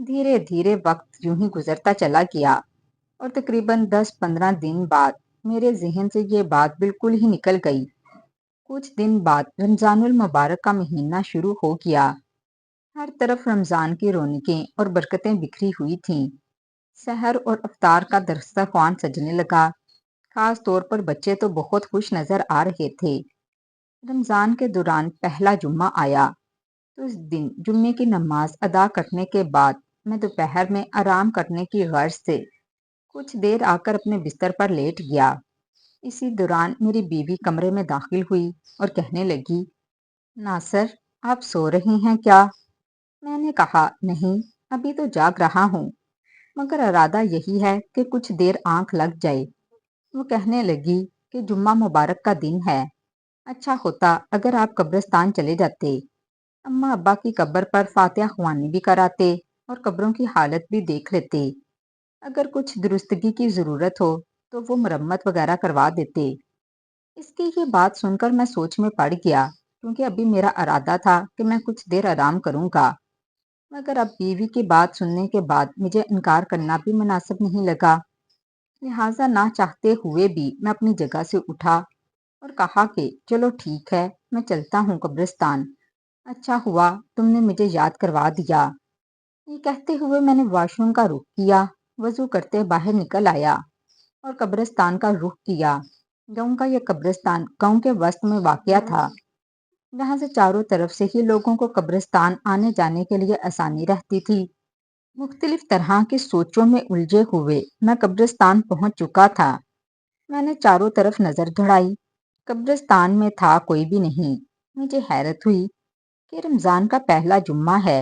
دھیرے دھیرے وقت یوں ہی گزرتا چلا گیا اور تقریباً 10-15 دن بعد میرے ذہن سے یہ بات بالکل ہی نکل گئی۔ کچھ دن بعد رمضان المبارک کا مہینہ شروع ہو گیا۔ ہر طرف رمضان کی رونقیں اور برکتیں بکھری ہوئی تھیں۔ سحر اور افطار کا دسترخوان سجنے لگا۔ خاص طور پر بچے تو بہت خوش نظر آ رہے تھے۔ رمضان کے دوران پہلا جمعہ آیا تو اس دن جمعے کی نماز ادا کرنے کے بعد میں دوپہر میں آرام کرنے کی غرض سے کچھ دیر آ کر اپنے بستر پر لیٹ گیا۔ اسی دوران میری بیوی کمرے میں داخل ہوئی اور کہنے لگی، ناصر، آپ سو رہی ہیں کیا؟ میں نے کہا، نہیں، ابھی تو جاگ رہا ہوں، مگر ارادہ یہی ہے کہ کچھ دیر آنکھ لگ جائے۔ وہ کہنے لگی کہ جمعہ مبارک کا دن ہے، اچھا ہوتا اگر آپ قبرستان چلے جاتے، اماں ابا کی قبر پر فاتحہ خوانی بھی کراتے اور قبروں کی حالت بھی دیکھ لیتے۔ اگر کچھ درستگی کی ضرورت ہو تو وہ مرمت وغیرہ کروا دیتے۔ اس کی یہ بات سن کر میں سوچ میں پڑ گیا، کیونکہ ابھی میرا ارادہ تھا کہ میں کچھ دیر آرام کروں گا، مگر اب بیوی کی بات سننے کے بعد مجھے انکار کرنا بھی مناسب نہیں لگا۔ لہٰذا نہ چاہتے ہوئے بھی میں اپنی جگہ سے اٹھا اور کہا کہ چلو ٹھیک ہے، میں چلتا ہوں قبرستان، اچھا ہوا تم نے مجھے یاد کروا دیا۔ یہ کہتے ہوئے میں نے واش روم کا رخ کیا، وضو کرتے باہر نکل آیا اور قبرستان کا رخ کیا۔ گاؤں کا یہ قبرستان گاؤں کے وسط میں واقع تھا، جہاں سے چاروں طرف سے ہی لوگوں کو قبرستان آنے جانے کے لیے آسانی رہتی تھی۔ مختلف طرح کی سوچوں میں الجھے ہوئے میں قبرستان پہنچ چکا تھا۔ میں نے چاروں طرف نظر دوڑائی، قبرستان میں تھا کوئی بھی نہیں۔ مجھے حیرت ہوئی کہ رمضان کا پہلا جمعہ ہے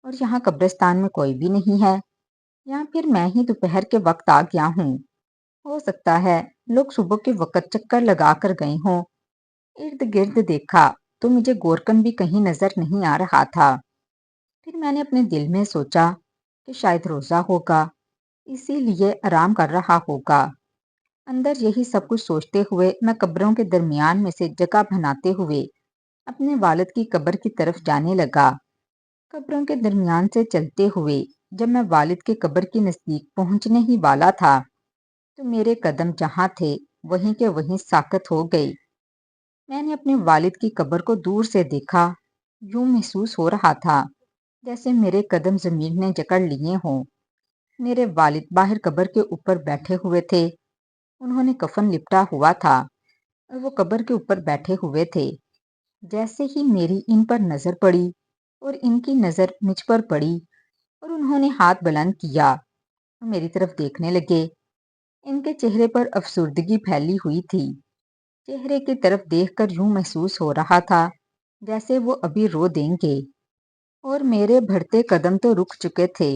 اور یہاں قبرستان میں کوئی بھی نہیں ہے، یا پھر میں ہی دوپہر کے وقت آ گیا ہوں۔ ہو سکتا ہے لوگ صبح کے وقت چکر لگا کر گئے ہوں۔ ارد گرد دیکھا تو مجھے گورکن بھی کہیں نظر نہیں آ رہا تھا۔ پھر میں نے اپنے دل میں سوچا کہ شاید روزہ ہوگا، اسی لیے آرام کر رہا ہوگا۔ اندر یہی سب کچھ سوچتے ہوئے میں قبروں کے درمیان میں سے جگہ بناتے ہوئے اپنے والد کی قبر کی طرف جانے لگا۔ قبروں کے درمیان سے چلتے ہوئے جب میں والد کے قبر کے نزدیک پہنچنے ہی والا تھا تو میرے قدم جہاں تھے وہیں کے وہیں ساکت ہو گئے۔ میں نے اپنے والد کی قبر کو دور سے دیکھا، یوں محسوس ہو رہا تھا جیسے میرے قدم زمین نے جکڑ لیے ہوں۔ میرے والد باہر قبر کے اوپر بیٹھے ہوئے تھے، انہوں نے کفن لپٹا ہوا تھا اور وہ قبر کے اوپر بیٹھے ہوئے تھے۔ جیسے ہی میری ان پر نظر پڑی اور ان کی نظر مجھ پر پڑی اور انہوں نے ہاتھ بلند کیا اور میری طرف دیکھنے لگے، ان کے چہرے پر افسردگی پھیلی ہوئی تھی۔ چہرے کی طرف دیکھ کر یوں محسوس ہو رہا تھا جیسے وہ ابھی رو دیں گے، اور میرے بڑھتے قدم تو رک چکے تھے۔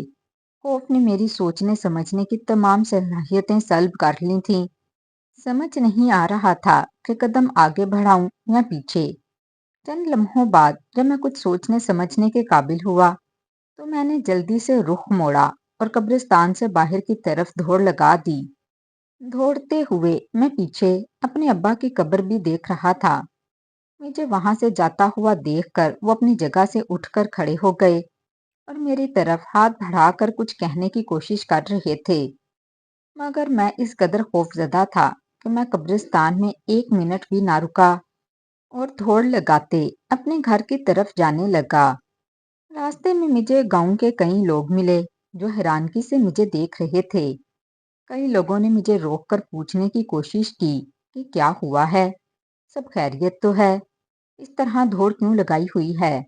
خوف نے میری سوچنے سمجھنے کی تمام صلاحیتیں سلب کر لی تھیں۔ سمجھ نہیں آ رہا تھا کہ قدم آگے بڑھاؤں یا پیچھے۔ چند لمحوں بعد جب میں کچھ سوچنے سمجھنے کے قابل ہوا تو میں نے جلدی سے رخ موڑا اور قبرستان سے باہر کی طرف دوڑ لگا دی۔ دوڑتے ہوئے میں پیچھے اپنے ابا کی قبر بھی دیکھ رہا تھا۔ مجھے وہاں سے جاتا ہوا دیکھ کر وہ اپنی جگہ سے اٹھ کر کھڑے ہو گئے اور میری طرف ہاتھ بڑھا کر کچھ کہنے کی کوشش کر رہے تھے، مگر میں اس قدر خوفزدہ تھا کہ میں قبرستان میں ایک منٹ بھی نہ رکا اور دوڑ لگاتے اپنے گھر کی طرف جانے لگا۔ راستے میں مجھے گاؤں کے کئی لوگ ملے جو حیرانگی سے مجھے دیکھ رہے تھے۔ کئی لوگوں نے مجھے روک کر پوچھنے کی کوشش کی کہ کیا ہوا ہے، سب خیریت تو ہے، اس طرح دوڑ کیوں لگائی ہوئی ہے،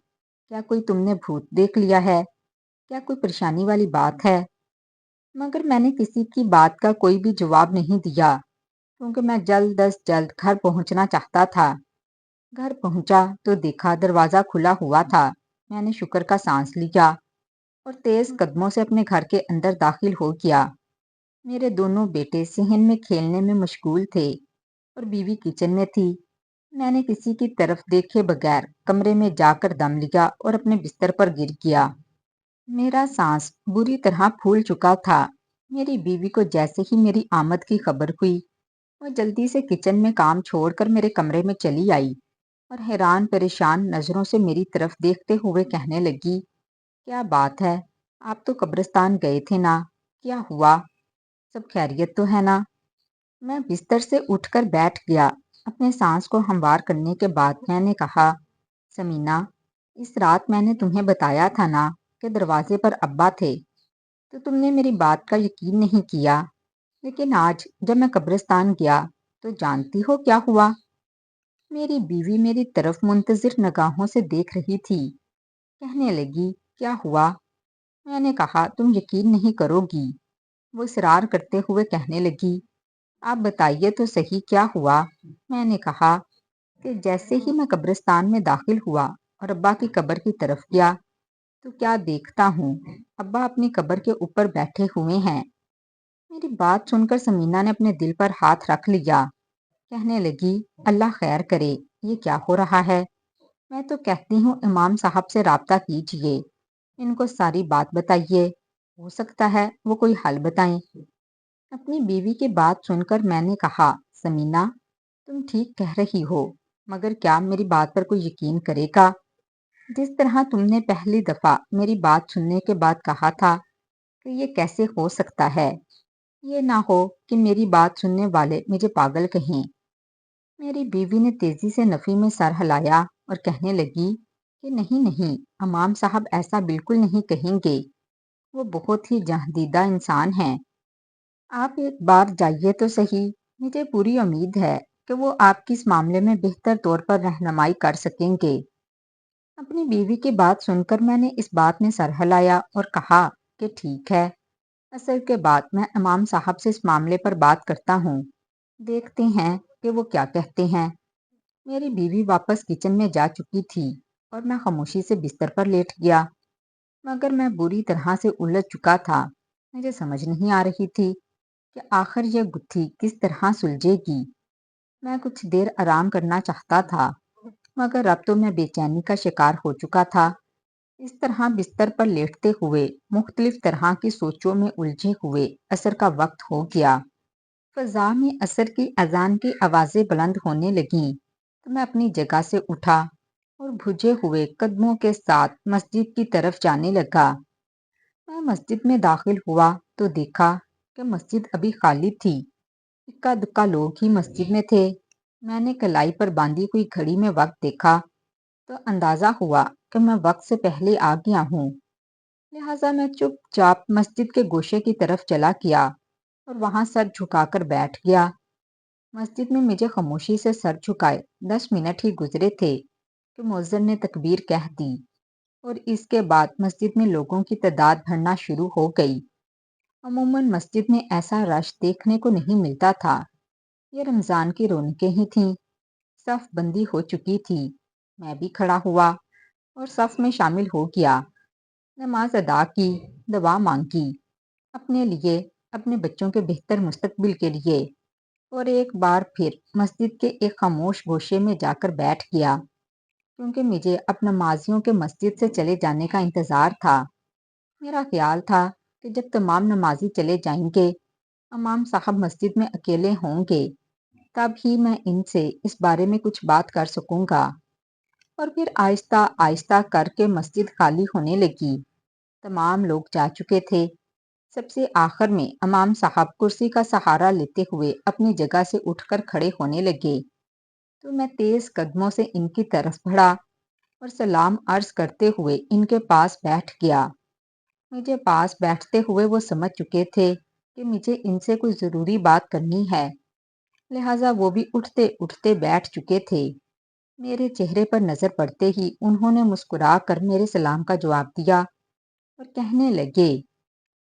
کیا کوئی تم نے بھوت دیکھ لیا ہے، کیا کوئی پریشانی والی بات ہے؟ مگر میں نے کسی کی بات کا کوئی بھی جواب نہیں دیا، کیونکہ میں جلد از جلد گھر پہنچنا چاہتا تھا۔ گھر پہنچا تو دیکھا دروازہ کھلا ہوا تھا۔ میں نے شکر کا سانس لیا اور تیز قدموں سے اپنے گھر کے اندر داخل ہو گیا۔ میرے دونوں بیٹے صحن میں کھیلنے میں مشغول تھے اور بیوی کچن میں تھی۔ میں نے کسی کی طرف دیکھے بغیر کمرے میں جا کر دم لیا اور اپنے بستر پر گر گیا۔ میرا سانس بری طرح پھول چکا تھا۔ میری بیوی کو جیسے ہی میری آمد کی خبر ہوئی، وہ جلدی سے کچن میں کام چھوڑ کر میرے کمرے میں چلی آئی اور حیران پریشان نظروں سے میری طرف دیکھتے ہوئے کہنے لگی، کیا بات ہے، آپ تو قبرستان گئے تھے نا، کیا ہوا؟ سب خیریت تو ہے نا؟ میں بستر سے اٹھ کر بیٹھ گیا۔ اپنے سانس کو ہموار کرنے کے بعد میں نے کہا، سمینا، اس رات میں نے تمہیں بتایا تھا نا کہ دروازے پر ابا تھے، تو تم نے میری بات کا یقین نہیں کیا۔ لیکن آج جب میں قبرستان گیا تو جانتی ہو کیا ہوا؟ میری بیوی میری طرف منتظر نگاہوں سے دیکھ رہی تھی۔ کہنے لگی، کیا ہوا؟ میں نے کہا، تم یقین نہیں کرو گی۔ وہ اصرار کرتے ہوئے کہنے لگی، آپ بتائیے تو صحیح کیا ہوا؟ میں نے کہا کہ جیسے ہی میں قبرستان میں داخل ہوا اور ابا کی قبر کی طرف گیا تو کیا دیکھتا ہوں، ابا اپنی قبر کے اوپر بیٹھے ہوئے ہیں۔ میری بات سن کر سمینا نے اپنے دل پر ہاتھ رکھ لیا۔ کہنے لگی، اللہ خیر کرے، یہ کیا ہو رہا ہے؟ میں تو کہتی ہوں امام صاحب سے رابطہ کیجئے، ان کو ساری بات بتائیے، ہو سکتا ہے وہ کوئی حل بتائیں۔ اپنی بیوی کی بات سن کر میں نے کہا، سمینا، تم ٹھیک کہہ رہی ہو، مگر کیا میری بات پر کوئی یقین کرے گا؟ جس طرح تم نے پہلی دفعہ میری بات سننے کے بعد کہا تھا کہ یہ کیسے ہو سکتا ہے، یہ نہ ہو کہ میری بات سننے والے مجھے پاگل کہیں۔ میری بیوی نے تیزی سے نفی میں سر ہلایا اور کہنے لگی کہ نہیں نہیں، امام صاحب ایسا بالکل نہیں کہیں گے، وہ بہت ہی جہاندیدہ انسان ہیں۔ آپ ایک بار جائیے تو صحیح، مجھے پوری امید ہے کہ وہ آپ کی اس معاملے میں بہتر طور پر رہنمائی کر سکیں گے۔ اپنی بیوی کی بات سن کر میں نے اس بات میں سر ہلایا اور کہا کہ ٹھیک ہے، عصر کے بعد میں امام صاحب سے اس معاملے پر بات کرتا ہوں، دیکھتے ہیں کہ وہ کیا کہتے ہیں۔ میری بیوی واپس کچن میں جا چکی تھی اور میں خاموشی سے بستر پر لیٹ گیا، مگر میں بری طرح سے الجھ چکا تھا۔ مجھے سمجھ نہیں آ رہی تھی کہ آخر یہ گتھی کس طرح سلجھے گی۔ میں کچھ دیر آرام کرنا چاہتا تھا، مگر اب تو میں بے چینی کا شکار ہو چکا تھا۔ اس طرح بستر پر لیٹتے ہوئے مختلف طرح کی سوچوں میں الجھے ہوئے عصر کا وقت ہو گیا۔ فضا میں عصر کی اذان کی آوازیں بلند ہونے لگیں تو میں اپنی جگہ سے اٹھا اور بھجے ہوئے قدموں کے ساتھ مسجد کی طرف جانے لگا۔ میں مسجد میں داخل ہوا تو دیکھا کہ مسجد ابھی خالی تھی، اکا دکا لوگ ہی مسجد میں تھے۔ میں نے کلائی پر باندھی ہوئی گھڑی میں وقت دیکھا تو اندازہ ہوا کہ میں وقت سے پہلے آ گیا ہوں، لہٰذا میں چپ چاپ مسجد کے گوشے کی طرف چلا گیا اور وہاں سر جھکا کر بیٹھ گیا۔ مسجد میں مجھے خاموشی سے سر جھکائے 10 منٹ ہی گزرے تھے کہ مؤذن نے تکبیر کہہ دی اور اس کے بعد مسجد میں لوگوں کی تعداد بڑھنا شروع ہو گئی۔ عموماً مسجد میں ایسا رش دیکھنے کو نہیں ملتا تھا۔ یہ رمضان کی رونقیں ہی تھیں۔ صف بندی ہو چکی تھی، میں بھی کھڑا ہوا اور صف میں شامل ہو گیا۔ نماز ادا کی، دعا مانگی، اپنے لیے، اپنے بچوں کے بہتر مستقبل کے لیے، اور ایک بار پھر مسجد کے ایک خاموش گوشے میں جا کر بیٹھ گیا، کیونکہ مجھے اپنے نمازیوں کے مسجد سے چلے جانے کا انتظار تھا۔ میرا خیال تھا کہ جب تمام نمازی چلے جائیں گے، امام صاحب مسجد میں اکیلے ہوں گے، تب ہی میں ان سے اس بارے میں کچھ بات کر سکوں گا۔ اور پھر آہستہ آہستہ کر کے مسجد خالی ہونے لگی، تمام لوگ جا چکے تھے۔ سب سے آخر میں امام صاحب کرسی کا سہارا لیتے ہوئے اپنی جگہ سے اٹھ کر کھڑے ہونے لگے تو میں تیز قدموں سے ان کی طرف بڑھا اور سلام عرض کرتے ہوئے ان کے پاس بیٹھ گیا۔ مجھے پاس بیٹھتے ہوئے وہ سمجھ چکے تھے کہ مجھے ان سے کوئی ضروری بات کرنی ہے، لہٰذا وہ بھی اٹھتے اٹھتے بیٹھ چکے تھے۔ میرے چہرے پر نظر پڑتے ہی انہوں نے مسکرا کر میرے سلام کا جواب دیا اور کہنے لگے،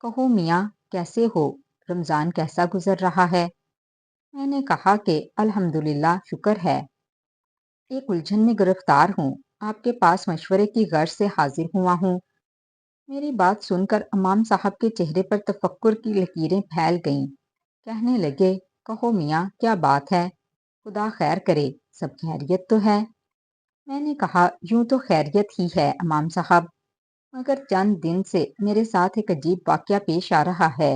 کہو میاں، کیسے ہو؟ رمضان کیسا گزر رہا ہے؟ میں نے کہا کہ الحمدللہ، شکر ہے۔ ایک الجھن میں گرفتار ہوں، آپ کے پاس مشورے کی غرض سے حاضر ہوا ہوں۔ میری بات سن کر امام صاحب کے چہرے پر تفکر کی لکیریں پھیل گئیں۔ کہنے لگے، کہو میاں، کیا بات ہے؟ خدا خیر کرے، سب خیریت تو ہے؟ میں نے کہا، یوں تو خیریت ہی ہے امام صاحب، مگر چند دن سے میرے ساتھ ایک عجیب واقعہ پیش آ رہا ہے۔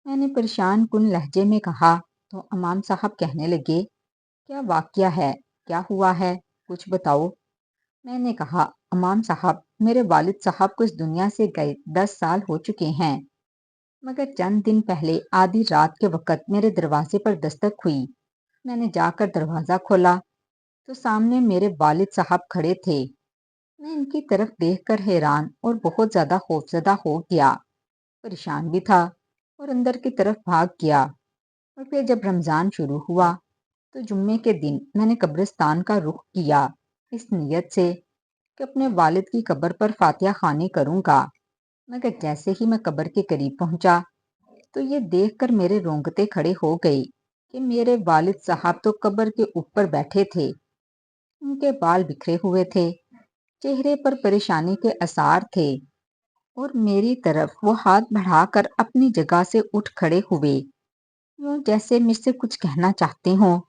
میں نے پریشان کن لہجے میں کہا تو امام صاحب کہنے لگے، کیا واقعہ ہے؟ کیا ہوا ہے؟ کچھ بتاؤ۔ میں نے کہا، امام صاحب، میرے والد صاحب کو اس دنیا سے گئے 10 سال ہو چکے ہیں، مگر چند دن پہلے آدھی رات کے وقت میرے دروازے پر دستک ہوئی۔ میں نے جا کر دروازہ کھولا تو سامنے میرے والد صاحب کھڑے تھے۔ میں ان کی طرف دیکھ کر حیران اور بہت زیادہ خوفزدہ ہو گیا، پریشان بھی تھا اور اندر کی طرف بھاگ گیا۔ اور پھر جب رمضان شروع ہوا تو جمعے کے دن میں نے قبرستان کا رخ کیا، اس نیت سے کہ اپنے والد کی قبر پر فاتحہ خوانی کروں گا۔ مگر جیسے ہی میں قبر کے قریب پہنچا تو یہ دیکھ کر میرے رونگٹے کھڑے ہو گئے کہ میرے والد صاحب تو قبر کے اوپر بیٹھے تھے۔ ان کے بال بکھرے ہوئے تھے، چہرے پر پریشانی کے آثار تھے اور میری طرف وہ ہاتھ بڑھا کر اپنی جگہ سے اٹھ کھڑے ہوئے، یوں جیسے مجھ سے کچھ کہنا چاہتے ہوں،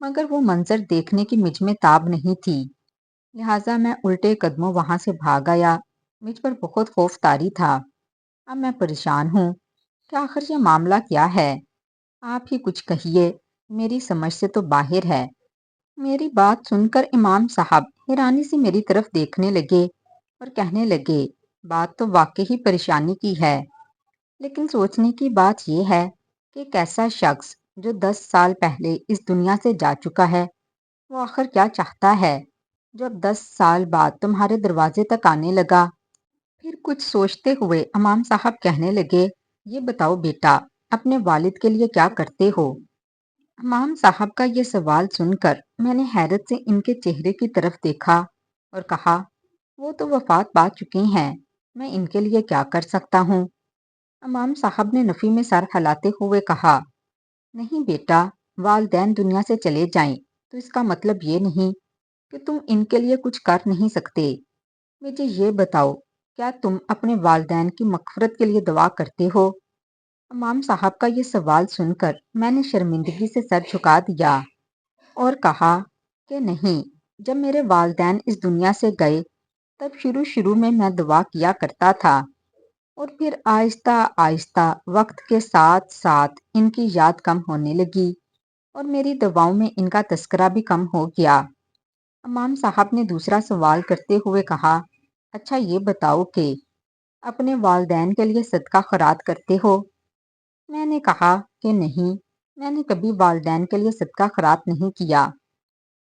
مگر وہ منظر دیکھنے کی مجھ میں تاب نہیں تھی، لہٰذا میں الٹے قدموں وہاں سے بھاگ آیا۔ مجھ پر بہت خوف طاری تھا۔ اب میں پریشان ہوں کہ آخر یہ معاملہ کیا ہے؟ آپ ہی کچھ کہیے، میری سمجھ سے تو باہر ہے۔ میری بات سن کر امام صاحب حیرانی سے میری طرف دیکھنے لگے اور کہنے لگے، بات تو واقعی پریشانی کی ہے، لیکن سوچنے کی بات یہ ہے کہ ایک ایسا شخص جو 10 سال پہلے اس دنیا سے جا چکا ہے، وہ آخر کیا چاہتا ہے جو اب 10 سال بعد تمہارے دروازے تک آنے لگا؟ پھر کچھ سوچتے ہوئے امام صاحب کہنے لگے، یہ بتاؤ بیٹا، اپنے والد کے لیے کیا کرتے ہو؟ امام صاحب کا یہ سوال سن کر میں نے حیرت سے ان کے چہرے کی طرف دیکھا اور کہا، وہ تو وفات پا چکے ہیں، میں ان کے لیے کیا کر سکتا ہوں؟ امام صاحب نے نفی میں سر ہلاتے ہوئے کہا، نہیں بیٹا، والدین دنیا سے چلے جائیں تو اس کا مطلب یہ نہیں کہ تم ان کے لیے کچھ کر نہیں سکتے۔ مجھے یہ بتاؤ، کیا تم اپنے والدین کی مغفرت کے لیے دعا کرتے ہو؟ امام صاحب کا یہ سوال سن کر میں نے شرمندگی سے سر جھکا دیا اور کہا کہ نہیں، جب میرے والدین اس دنیا سے گئے تب شروع میں دعا کیا کرتا تھا، اور پھر آہستہ آہستہ وقت کے ساتھ ساتھ ان کی یاد کم ہونے لگی اور میری دعاؤں میں ان کا تذکرہ بھی کم ہو گیا۔ امام صاحب نے دوسرا سوال کرتے ہوئے کہا، اچھا یہ بتاؤ کہ اپنے والدین کے لیے صدقہ خیرات کرتے ہو؟ میں نے کہا کہ نہیں، میں نے کبھی والدین کے لیے صدقہ خیرات نہیں کیا۔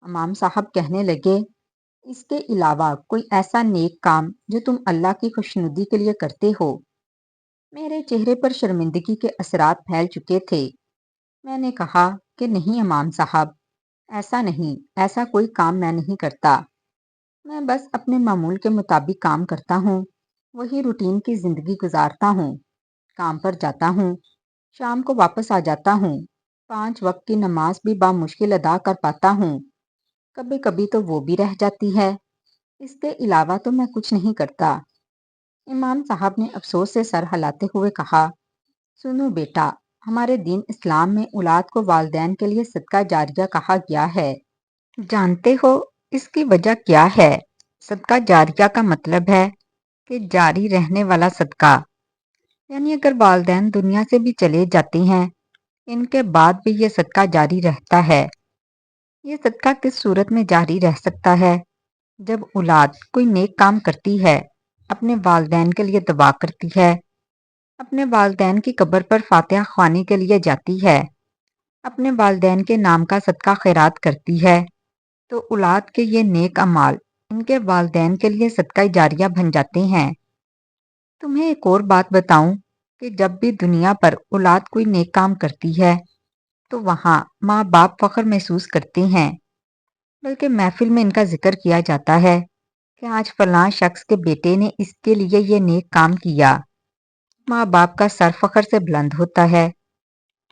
امام صاحب کہنے لگے، اس کے علاوہ کوئی ایسا نیک کام جو تم اللہ کی خوشنودی کے لیے کرتے ہو؟ میرے چہرے پر شرمندگی کے اثرات پھیل چکے تھے۔ میں نے کہا کہ نہیں امام صاحب، ایسا نہیں، ایسا کوئی کام میں نہیں کرتا۔ میں بس اپنے معمول کے مطابق کام کرتا ہوں، وہی روٹین کی زندگی گزارتا ہوں، کام پر جاتا ہوں، شام کو واپس آ جاتا ہوں، 5 وقت کی نماز بھی بامشکل ادا کر پاتا ہوں، کبھی کبھی تو وہ بھی رہ جاتی ہے، اس کے علاوہ تو میں کچھ نہیں کرتا۔ امام صاحب نے افسوس سے سر ہلاتے ہوئے کہا، سنو بیٹا، ہمارے دین اسلام میں اولاد کو والدین کے لیے صدقہ جاریہ کہا گیا ہے۔ جانتے ہو اس کی وجہ کیا ہے؟ صدقہ جاریہ کا مطلب ہے کہ جاری رہنے والا صدقہ، یعنی اگر والدین دنیا سے بھی چلے جاتے ہیں، ان کے بعد بھی یہ صدقہ جاری رہتا ہے۔ یہ صدقہ کس صورت میں جاری رہ سکتا ہے؟ جب اولاد کوئی نیک کام کرتی ہے، اپنے والدین کے لیے دعا کرتی ہے، اپنے والدین کی قبر پر فاتحہ خوانی کے لیے جاتی ہے، اپنے والدین کے نام کا صدقہ خیرات کرتی ہے، تو اولاد کے یہ نیک اعمال ان کے والدین کے لیے صدقہ جاریہ بن جاتے ہیں۔ تمہیں ایک اور بات بتاؤں کہ جب بھی دنیا پر اولاد کوئی نیک کام کرتی ہے تو وہاں ماں باپ فخر محسوس کرتے ہیں، بلکہ محفل میں ان کا ذکر کیا جاتا ہے کہ آج فلاں شخص کے بیٹے نے اس کے لیے یہ نیک کام کیا۔ ماں باپ کا سر فخر سے بلند ہوتا ہے،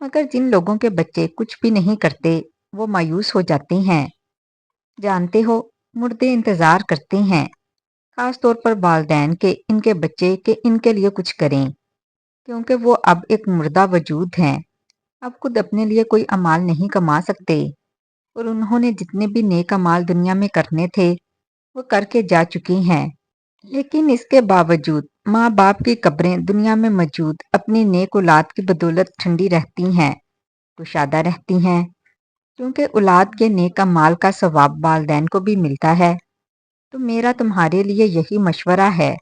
مگر جن لوگوں کے بچے کچھ بھی نہیں کرتے وہ مایوس ہو جاتے ہیں۔ جانتے ہو، مردے انتظار کرتے ہیں، خاص طور پر والدین کے ان کے بچے کہ ان کے لیے کچھ کریں، کیونکہ وہ اب ایک مردہ وجود ہیں، اب خود اپنے لیے کوئی اعمال نہیں کما سکتے، اور انہوں نے جتنے بھی نیک اعمال دنیا میں کرنے تھے وہ کر کے جا چکی ہیں، لیکن اس کے باوجود ماں باپ کی قبریں دنیا میں موجود اپنی نیک اولاد کی بدولت ٹھنڈی رہتی ہیں، کشادہ رہتی ہیں، کیونکہ اولاد کے نیک اعمال کا ثواب والدین کو بھی ملتا ہے۔ تو میرا تمہارے لیے یہی مشورہ ہے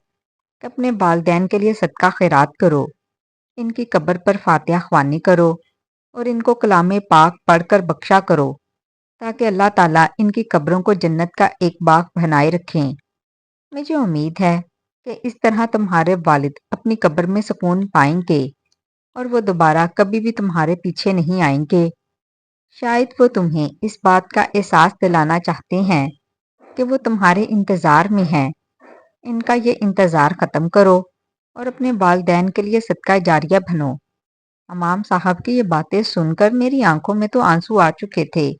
کہ اپنے والدین کے لیے صدقہ خیرات کرو، ان کی قبر پر فاتحہ خوانی کرو اور ان کو کلام پاک پڑھ کر بخشا کرو تاکہ اللہ تعالیٰ ان کی قبروں کو جنت کا ایک باغ بنائے رکھیں۔ مجھے امید ہے کہ اس طرح تمہارے والد اپنی قبر میں سکون پائیں گے اور وہ دوبارہ کبھی بھی تمہارے پیچھے نہیں آئیں گے۔ شاید وہ تمہیں اس بات کا احساس دلانا چاہتے ہیں کہ وہ تمہارے انتظار میں ہیں۔ ان کا یہ انتظار ختم کرو اور اپنے والدین کے لیے صدقہ جاریہ بنو۔ امام صاحب کی یہ باتیں سن کر میری آنکھوں میں تو آنسو آ چکے تھے۔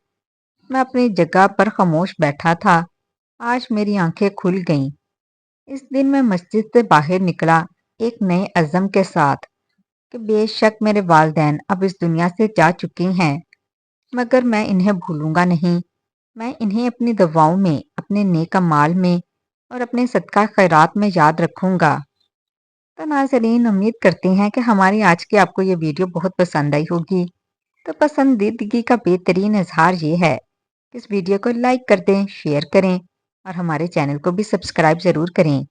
میں اپنی جگہ پر خاموش بیٹھا تھا۔ آج میری آنکھیں کھل گئیں۔ اس دن میں مسجد سے باہر نکلا ایک نئے عزم کے ساتھ کہ بے شک میرے والدین اب اس دنیا سے جا چکے ہیں، مگر میں انہیں بھولوں گا نہیں۔ میں انہیں اپنی دعاؤں میں، اپنے نیک اعمال میں اور اپنے صدقہ خیرات میں یاد رکھوں گا۔ تو ناظرین، امید کرتے ہیں کہ ہماری آج کی آپ کو یہ ویڈیو بہت پسند آئی ہوگی۔ تو پسندیدگی کا بہترین اظہار یہ ہے کہ اس ویڈیو کو لائک کر دیں، شیئر کریں اور ہمارے چینل کو بھی سبسکرائب ضرور کریں